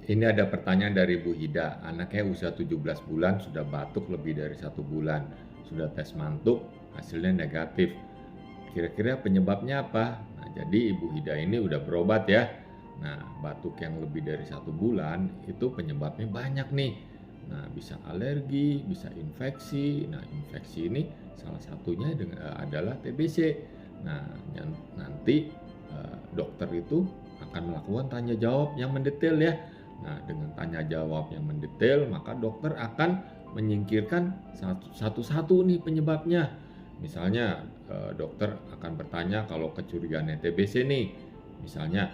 Ini ada pertanyaan dari Bu Hida. Anaknya usia 17 bulan sudah batuk lebih dari 1 bulan. Sudah tes mantuk, hasilnya negatif. Kira-kira penyebabnya apa? Nah, jadi Ibu Hida ini udah berobat ya. Nah, batuk yang lebih dari 1 bulan itu penyebabnya banyak nih. Nah, bisa alergi, bisa infeksi. Nah, infeksi ini salah satunya adalah TBC. Nah, nanti dokter itu akan melakukan tanya jawab yang mendetail ya. Nah, dengan tanya jawab yang mendetail, maka dokter akan menyingkirkan satu-satu nih penyebabnya. Misalnya, dokter akan bertanya kalau kecurigaannya TBC nih. Misalnya,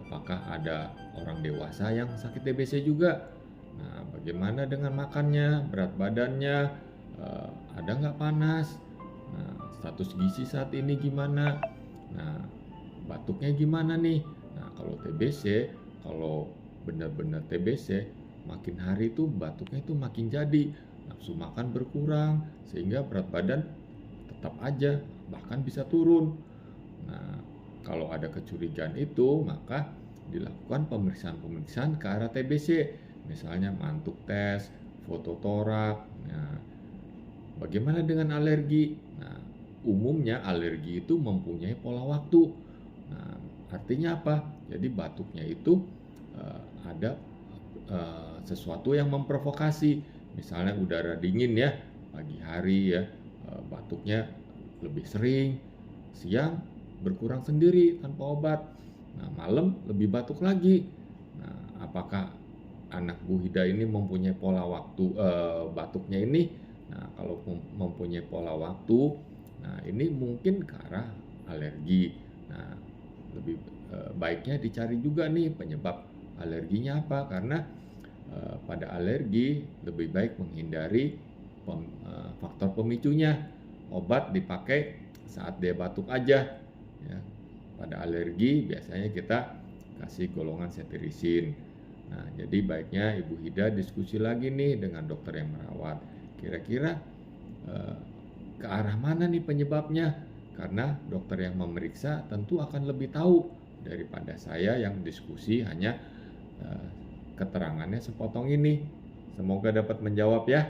apakah ada orang dewasa yang sakit TBC juga? Nah, bagaimana dengan makannya, berat badannya, ada nggak panas? Nah, status gizi saat ini gimana? Nah, batuknya gimana nih? Nah, kalau TBC, kalau benar-benar TBC, makin hari itu batuknya itu makin jadi, nafsu makan berkurang, sehingga berat badan tetap aja, bahkan bisa turun. Nah, kalau ada kecurigaan itu, maka dilakukan pemeriksaan-pemeriksaan ke arah TBC, misalnya mantuk tes, foto torak. Nah, bagaimana dengan alergi? Nah, umumnya alergi itu mempunyai pola waktu. Nah, artinya apa? Jadi batuknya itu ada sesuatu yang memprovokasi. Misalnya udara dingin ya, pagi hari ya, batuknya lebih sering, siang berkurang sendiri tanpa obat. Nah, malam lebih batuk lagi. Nah, apakah anak Bu Hida ini mempunyai pola waktu batuknya ini? Nah, kalau mempunyai pola waktu, nah ini mungkin ke arah alergi. Nah, lebih baiknya dicari juga nih penyebab alerginya apa, karena pada alergi lebih baik menghindari faktor pemicunya. Obat dipakai saat dia batuk aja ya. Pada alergi biasanya kita kasih golongan cetirizine. Nah, jadi baiknya Ibu Hida diskusi lagi nih dengan dokter yang merawat. Kira-kira ke arah mana nih penyebabnya? Karena dokter yang memeriksa tentu akan lebih tahu daripada saya yang diskusi hanya keterangannya sepotong ini. Semoga dapat menjawab ya.